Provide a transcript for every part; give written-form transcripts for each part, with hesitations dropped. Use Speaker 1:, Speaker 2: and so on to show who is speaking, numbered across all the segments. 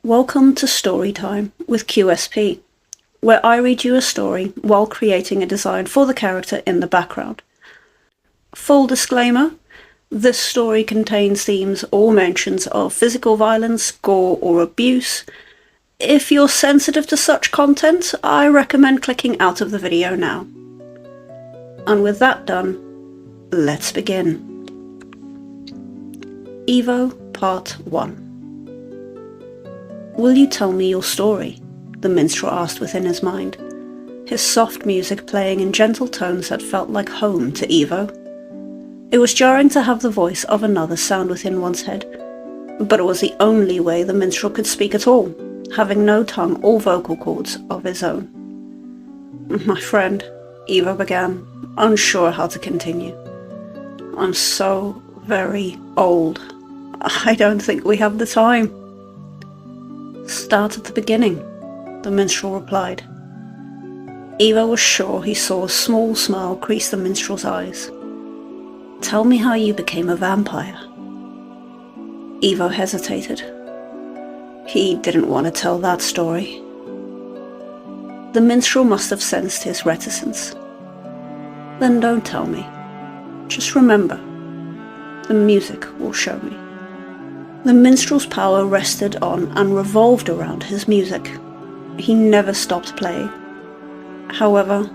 Speaker 1: Welcome to Storytime with QSP, where I read you a story while creating a design for the character in the background. Full disclaimer, this story contains themes or mentions of physical violence, gore or abuse. If you're sensitive to such content, I recommend clicking out of the video now. And with that done, let's begin. Evo-Part 1. "Will you tell me your story?" the minstrel asked within his mind, his soft music playing in gentle tones that felt like home to Evo. It was jarring to have the voice of another sound within one's head, but it was the only way the minstrel could speak at all, having no tongue or vocal cords of his own. "My friend," Evo began, unsure how to continue. "I'm so very old. I don't think we have the time." "Start at the beginning," the minstrel replied. Evo was sure he saw a small smile crease the minstrel's eyes. "Tell me how you became a vampire." Evo hesitated. He didn't want to tell that story. The minstrel must have sensed his reticence. "Then don't tell me. Just remember, the music will show me." The minstrel's power rested on and revolved around his music. He never stopped playing. However,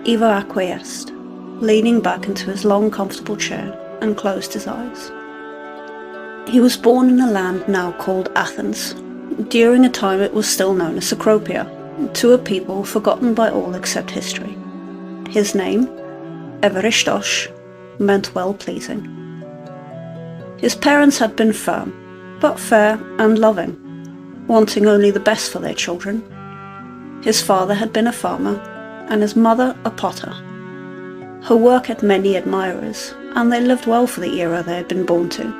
Speaker 1: Evo acquiesced, leaning back into his long, comfortable chair and closed his eyes. He was born in a land now called Athens, during a time it was still known as Cecropia, to a people forgotten by all except history. His name, Evaristos, meant well-pleasing. His parents had been firm, but fair and loving, wanting only the best for their children. His father had been a farmer, and his mother a potter. Her work had many admirers, and they lived well for the era they had been born to.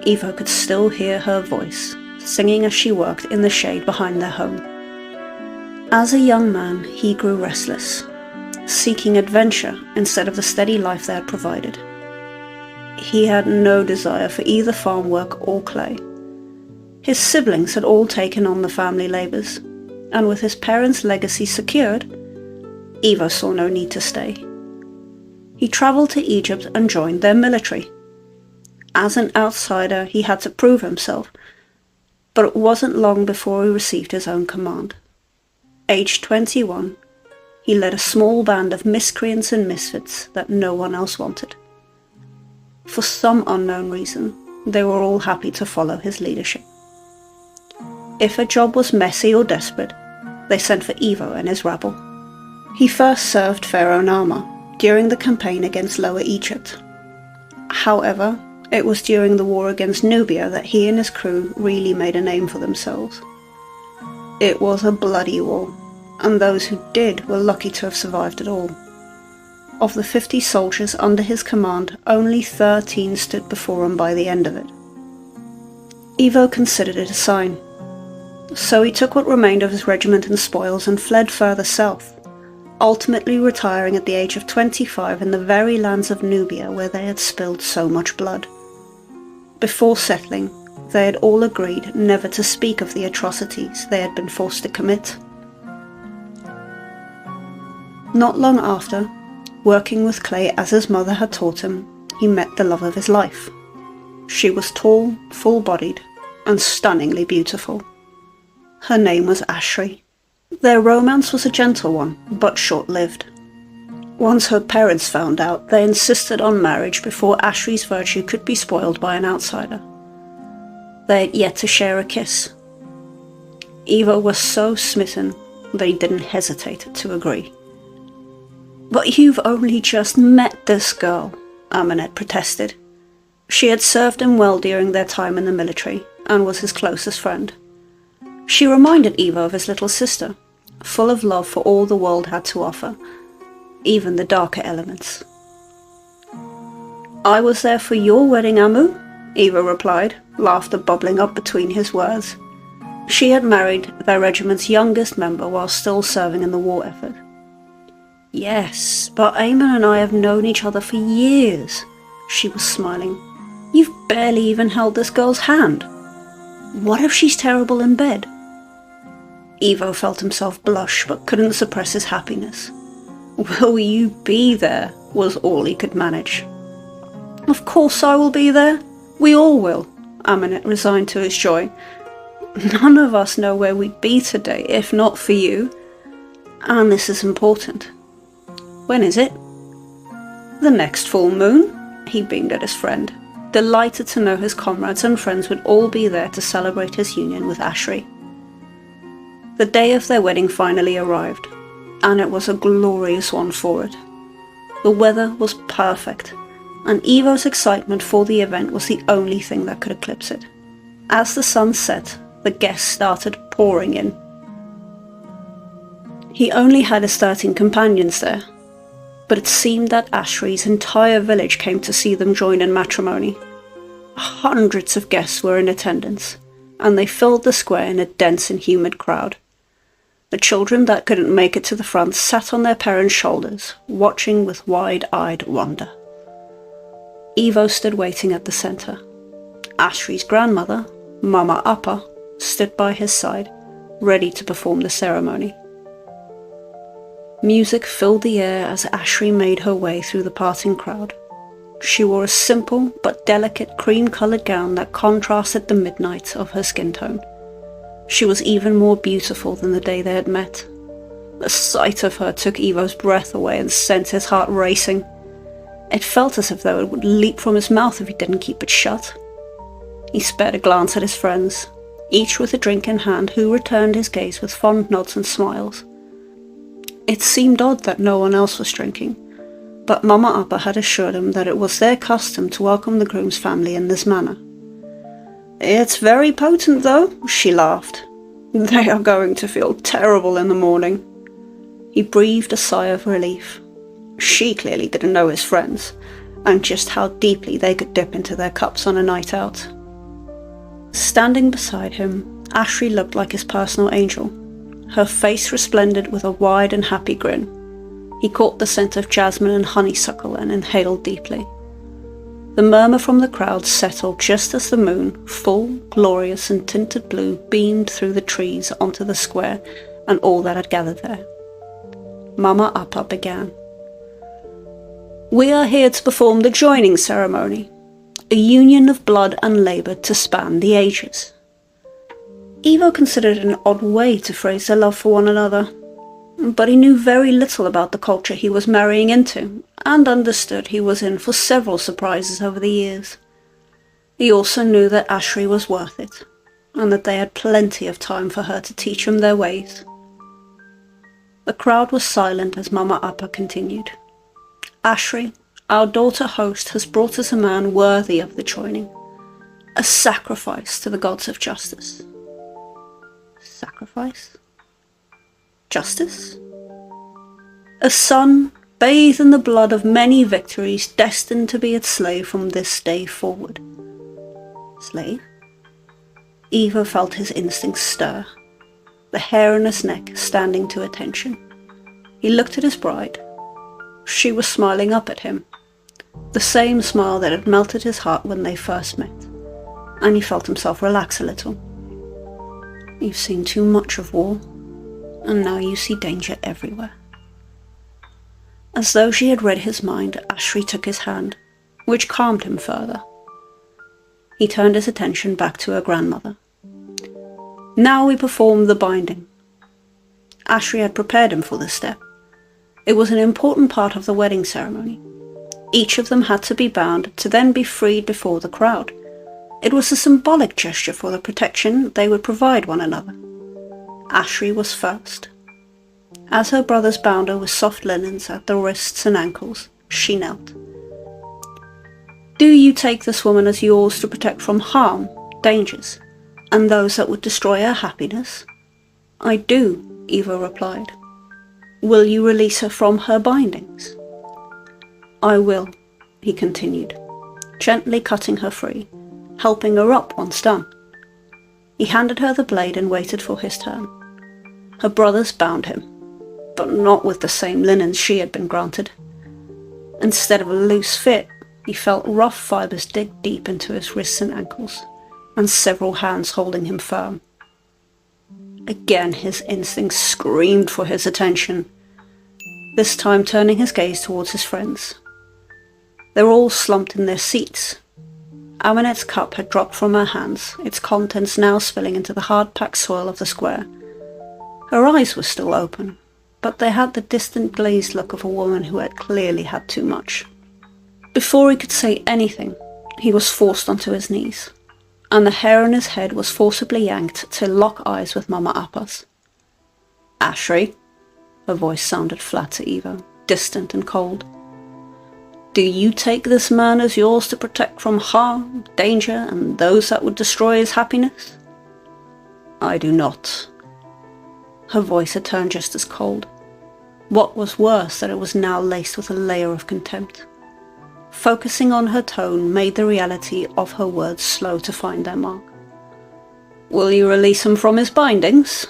Speaker 1: Evo could still hear her voice, singing as she worked in the shade behind their home. As a young man, he grew restless, seeking adventure instead of the steady life they had provided. He had no desire for either farm work or clay. His siblings had all taken on the family labours, and with his parents' legacy secured, Evo saw no need to stay. He travelled to Egypt and joined their military. As an outsider, he had to prove himself, but it wasn't long before he received his own command. Aged 21, he led a small band of miscreants and misfits that no one else wanted. For some unknown reason, they were all happy to follow his leadership. If a job was messy or desperate, they sent for Evo and his rabble. He first served Pharaoh Nama during the campaign against Lower Egypt. However, it was during the war against Nubia that he and his crew really made a name for themselves. It was a bloody war, and those who did were lucky to have survived it all. Of the 50 soldiers under his command, only 13 stood before him by the end of it. Evo considered it a sign. So he took what remained of his regiment and spoils and fled further south, ultimately retiring at the age of 25 in the very lands of Nubia where they had spilled so much blood. Before settling, they had all agreed never to speak of the atrocities they had been forced to commit. Not long after, working with clay as his mother had taught him, he met the love of his life. She was tall, full-bodied, and stunningly beautiful. Her name was Ashri. Their romance was a gentle one, but short-lived. Once her parents found out, they insisted on marriage before Ashri's virtue could be spoiled by an outsider. They had yet to share a kiss. Evo was so smitten that he didn't hesitate to agree. "But you've only just met this girl," Aminet protested. She had served him well during their time in the military, and was his closest friend. She reminded Evo of his little sister, full of love for all the world had to offer, even the darker elements. "I was there for your wedding, Amu," Evo replied, laughter bubbling up between his words. She had married their regiment's youngest member while still serving in the war effort. "Yes, but Eamon and I have known each other for years," she was smiling. "You've barely even held this girl's hand." What if she's terrible in bed? Evo felt himself blush, but couldn't suppress his happiness. Will you be there? Was all he could manage. Of course I will be there. We all will, Aminet resigned to his joy. None of us know where we'd be today if not for you. And this is important. When is it? The next full moon, he beamed at his friend, delighted to know his comrades and friends would all be there to celebrate his union with Ashri. The day of their wedding finally arrived, and it was a glorious one for it. The weather was perfect, and Evo's excitement for the event was the only thing that could eclipse it. As the sun set, the guests started pouring in. He only had his 13 companions there, but it seemed that Ashri's entire village came to see them join in matrimony. Hundreds of guests were in attendance, and they filled the square in a dense and humid crowd. The children that couldn't make it to the front sat on their parents' shoulders, watching with wide-eyed wonder. Evo stood waiting at the centre. Ashri's grandmother, Mama Appa, stood by his side, ready to perform the ceremony. Music filled the air as Ashri made her way through the parting crowd. She wore a simple but delicate cream-coloured gown that contrasted the midnight of her skin tone. She was even more beautiful than the day they had met. The sight of her took Evo's breath away and sent his heart racing. It felt as if though it would leap from his mouth if he didn't keep it shut. He spared a glance at his friends, each with a drink in hand, who returned his gaze with fond nods and smiles. It seemed odd that no one else was drinking, but Mama Appa had assured him that it was their custom to welcome the groom's family in this manner. It's very potent though, she laughed. They are going to feel terrible in the morning. He breathed a sigh of relief. She clearly didn't know his friends, and just how deeply they could dip into their cups on a night out. Standing beside him, Ashri looked like his personal angel. Her face resplendent with a wide and happy grin. He caught the scent of jasmine and honeysuckle and inhaled deeply. The murmur from the crowd settled just as the moon, full, glorious and tinted blue, beamed through the trees onto the square and all that had gathered there. Mama Appa began. We are here to perform the joining ceremony, a union of blood and labour to span the ages. Evo considered it an odd way to phrase their love for one another, but he knew very little about the culture he was marrying into, and understood he was in for several surprises over the years. He also knew that Ashri was worth it, and that they had plenty of time for her to teach him their ways. The crowd was silent as Mama Appa continued. Ashri, our daughter host, has brought us a man worthy of the joining, a sacrifice to the gods of justice. Sacrifice? Justice? A son bathed in the blood of many victories, destined to be its slave from this day forward. Slave? Evo felt his instincts stir, the hair on his neck standing to attention. He looked at his bride. She was smiling up at him, the same smile that had melted his heart when they first met, and he felt himself relax a little. You've seen too much of war, and now you see danger everywhere. As though she had read his mind, Ashri took his hand, which calmed him further. He turned his attention back to her grandmother. Now we perform the binding. Ashri had prepared him for this step. It was an important part of the wedding ceremony. Each of them had to be bound to then be freed before the crowd. It was a symbolic gesture for the protection they would provide one another. Ashri was first. As her brothers bound her with soft linens at the wrists and ankles, she knelt. Do you take this woman as yours to protect from harm, dangers, and those that would destroy her happiness? I do, Evo replied. Will you release her from her bindings? I will, he continued, gently cutting her free, helping her up once done. He handed her the blade and waited for his turn. Her brothers bound him, but not with the same linens she had been granted. Instead of a loose fit, he felt rough fibres dig deep into his wrists and ankles, and several hands holding him firm. Again his instincts screamed for his attention, this time turning his gaze towards his friends. They were all slumped in their seats. Aminette's cup had dropped from her hands, its contents now spilling into the hard-packed soil of the square. Her eyes were still open, but they had the distant glazed look of a woman who had clearly had too much. Before he could say anything, he was forced onto his knees, and the hair on his head was forcibly yanked to lock eyes with Mama Appa's. "Ashri," her voice sounded flat to Evo, distant and cold. "Do you take this man as yours to protect from harm, danger, and those that would destroy his happiness?" "I do not." Her voice had turned just as cold. What was worse, that it was now laced with a layer of contempt. Focusing on her tone made the reality of her words slow to find their mark. "Will you release him from his bindings?"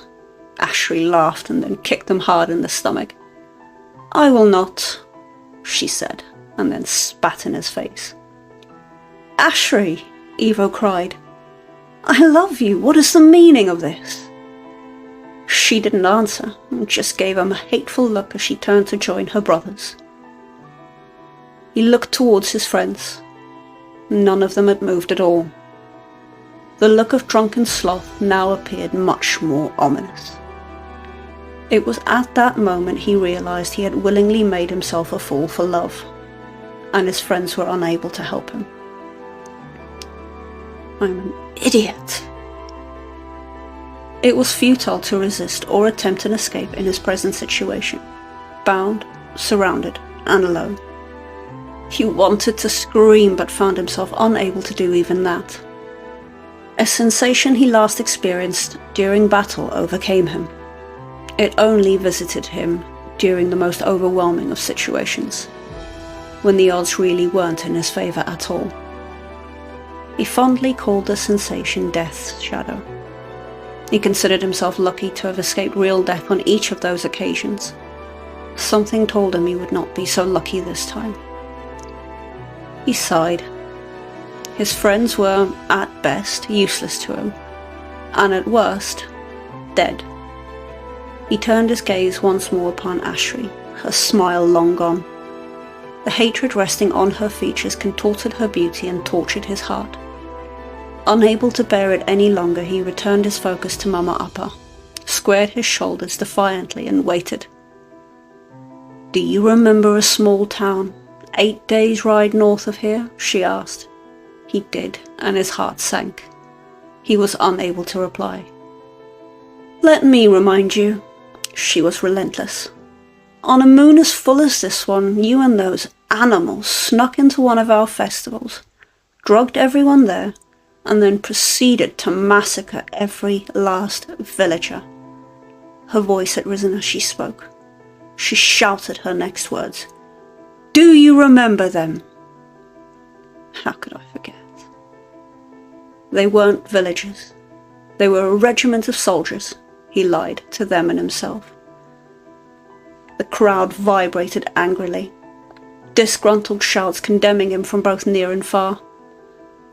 Speaker 1: Ashri laughed and then kicked him hard in the stomach. "I will not," she said, and then spat in his face. "Ashri!" Evo cried. "I love you. What is the meaning of this?" She didn't answer, and just gave him a hateful look as she turned to join her brothers. He looked towards his friends. None of them had moved at all. The look of drunken sloth now appeared much more ominous. It was at that moment he realized he had willingly made himself a fool for love, and his friends were unable to help him. "I'm an idiot." It was futile to resist or attempt an escape in his present situation, bound, surrounded, and alone. He wanted to scream but found himself unable to do even that. A sensation he last experienced during battle overcame him. It only visited him during the most overwhelming of situations, when the odds really weren't in his favour at all. He fondly called the sensation Death's Shadow. He considered himself lucky to have escaped real death on each of those occasions. Something told him he would not be so lucky this time. He sighed. His friends were, at best, useless to him, and at worst, dead. He turned his gaze once more upon Ashri, her smile long gone. The hatred resting on her features contorted her beauty and tortured his heart. Unable to bear it any longer, he returned his focus to Mama Appa, squared his shoulders defiantly, and waited. "Do you remember a small town, 8 days' ride north of here?" she asked. He did, and his heart sank. He was unable to reply. "Let me remind you," she was relentless. "On a moon as full as this one, you and those animals snuck into one of our festivals, drugged everyone there, and then proceeded to massacre every last villager." Her voice had risen as she spoke. She shouted her next words. "Do you remember them?" How could I forget? They weren't villagers. They were a regiment of soldiers, he lied to them and himself. The crowd vibrated angrily, disgruntled shouts condemning him from both near and far.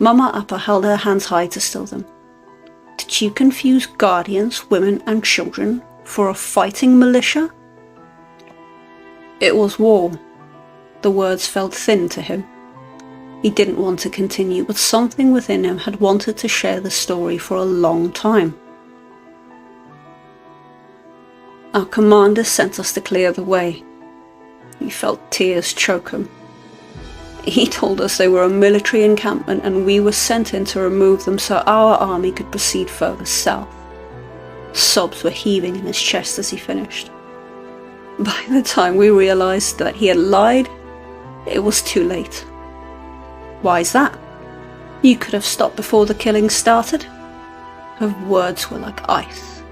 Speaker 1: Mama Appa held her hands high to still them. "Did you confuse guardians, women and children for a fighting militia?" It was war. The words felt thin to him. He didn't want to continue, but something within him had wanted to share the story for a long time. "Our commander sent us to clear the way." He felt tears choke him. "He told us they were a military encampment and we were sent in to remove them so our army could proceed further south." Sobs were heaving in his chest as he finished. By the time we realized that he had lied, it was too late. "Why's that? You could have stopped before the killing started." Her words were like ice.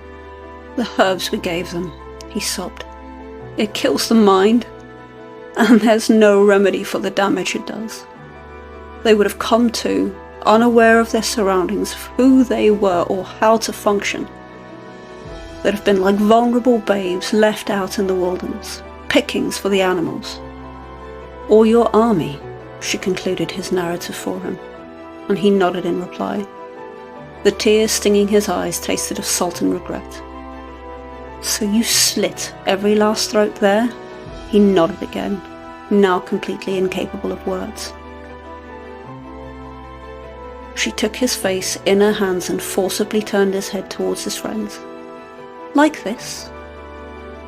Speaker 1: "The herbs we gave them," he sobbed. "It kills the mind, and there's no remedy for the damage it does. They would have come to, unaware of their surroundings, of who they were or how to function. They'd have been like vulnerable babes left out in the wilderness, pickings for the animals. Or your army," she concluded his narrative for him, and he nodded in reply. The tears stinging his eyes tasted of salt and regret. "So you slit every last throat there?" He nodded again, now completely incapable of words. She took his face in her hands and forcibly turned his head towards his friends. "Like this?"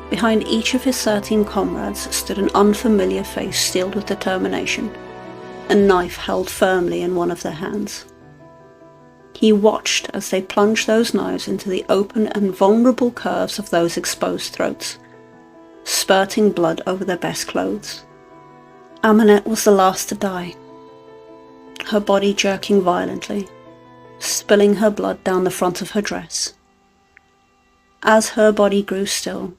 Speaker 1: Behind each of his 13 comrades stood an unfamiliar face steeled with determination, a knife held firmly in one of their hands. He watched as they plunged those knives into the open and vulnerable curves of those exposed throats, spurting blood over their best clothes. Amanette was the last to die, her body jerking violently, spilling her blood down the front of her dress. As her body grew still,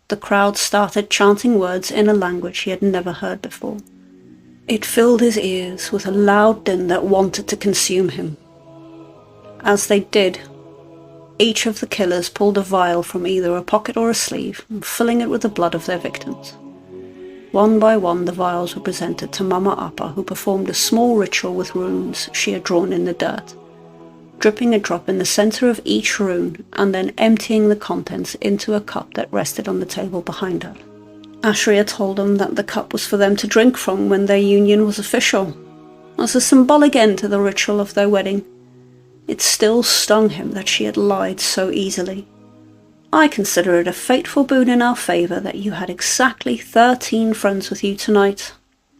Speaker 1: the crowd started chanting words in a language he had never heard before. It filled his ears with a loud din that wanted to consume him. As they did, each of the killers pulled a vial from either a pocket or a sleeve, filling it with the blood of their victims. One by one the vials were presented to Mama Appa, who performed a small ritual with runes she had drawn in the dirt, dripping a drop in the center of each rune and then emptying the contents into a cup that rested on the table behind her. Ashria told them that the cup was for them to drink from when their union was official, as a symbolic end to the ritual of their wedding. It still stung him that she had lied so easily. "I consider it a fateful boon in our favour that you had exactly 13 friends with you tonight,"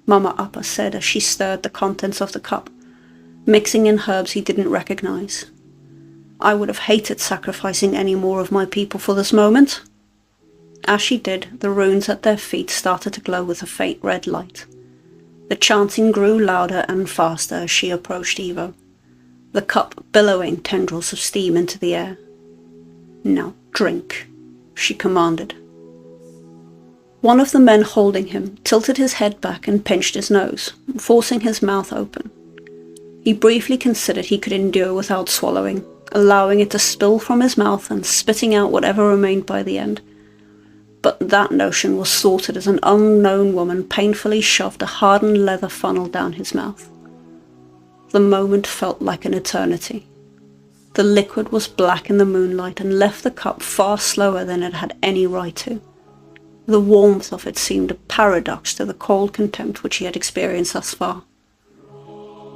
Speaker 1: Mama Appa said as she stirred the contents of the cup, mixing in herbs he didn't recognise. "I would have hated sacrificing any more of my people for this moment." As she did, the runes at their feet started to glow with a faint red light. The chanting grew louder and faster as she approached Evo, the cup billowing tendrils of steam into the air. "Now drink," she commanded. One of the men holding him tilted his head back and pinched his nose, forcing his mouth open. He briefly considered he could endure without swallowing, allowing it to spill from his mouth and spitting out whatever remained by the end. But that notion was thwarted as an unknown woman painfully shoved a hardened leather funnel down his mouth. The moment felt like an eternity. The liquid was black in the moonlight and left the cup far slower than it had any right to. The warmth of it seemed a paradox to the cold contempt which he had experienced thus far.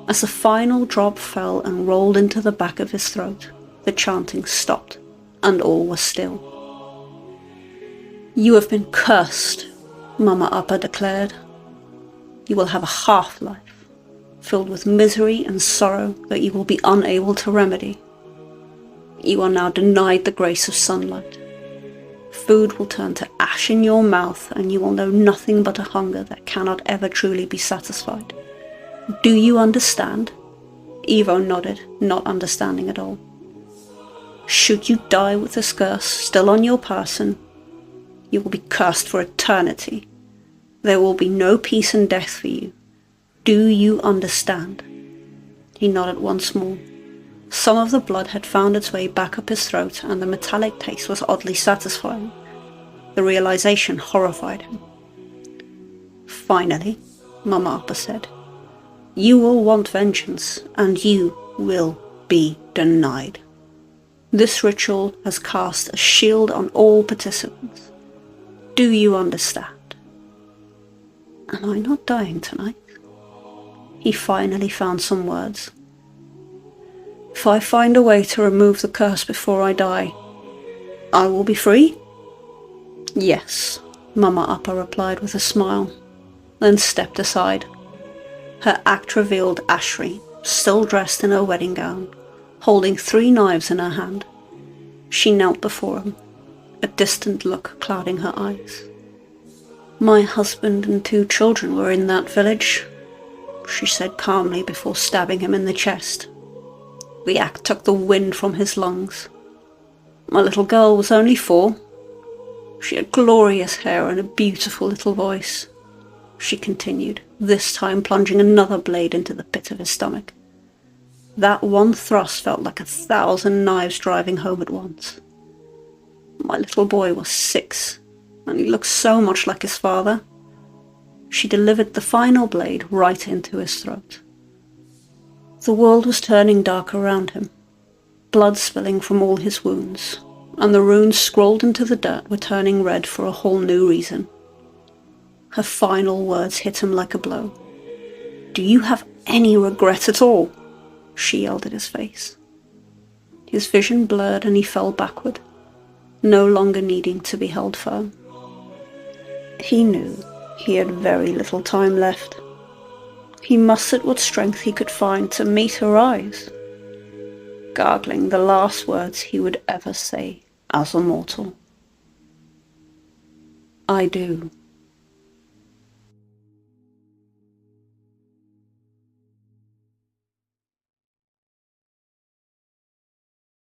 Speaker 1: As the final drop fell and rolled into the back of his throat, the chanting stopped, and all was still. "You have been cursed," Mama Appa declared. "You will have a half-life, filled with misery and sorrow that you will be unable to remedy. You are now denied the grace of sunlight. Food will turn to ash in your mouth, and you will know nothing but a hunger that cannot ever truly be satisfied. Do you understand?" Evo nodded, not understanding at all. "Should you die with this curse still on your person, you will be cursed for eternity. There will be no peace and death for you. Do you understand?" He nodded once more. Some of the blood had found its way back up his throat, and the metallic taste was oddly satisfying. The realization horrified him. "Finally," Mama Appa said, "you will want vengeance, and you will be denied. This ritual has cast a shield on all participants. Do you understand?" "Am I not dying tonight?" He finally found some words. "If I find a way to remove the curse before I die, I will be free?" "Yes," Mama Appa replied with a smile, then stepped aside. Her act revealed Ashri, still dressed in her wedding gown, holding 3 knives in her hand. She knelt before him, a distant look clouding her eyes. "My husband and 2 children were in that village," she said calmly before stabbing him in the chest. The act took the wind from his lungs. "My little girl was only 4. She had glorious hair and a beautiful little voice," she continued, this time plunging another blade into the pit of his stomach. That one thrust felt like 1,000 knives driving home at once. "My little boy was 6, and he looked so much like his father." She delivered the final blade right into his throat. The world was turning dark around him. blood spilling from all his wounds, and the runes scrawled into the dirt were turning red for a whole new reason. Her final words hit him like a blow. "Do you have any regret at all?" she yelled at his face. His vision blurred and he fell backward, no longer needing to be held firm. He knew he had very little time left. He mustered what strength he could find to meet her eyes, gargling the last words he would ever say as a mortal. "I do."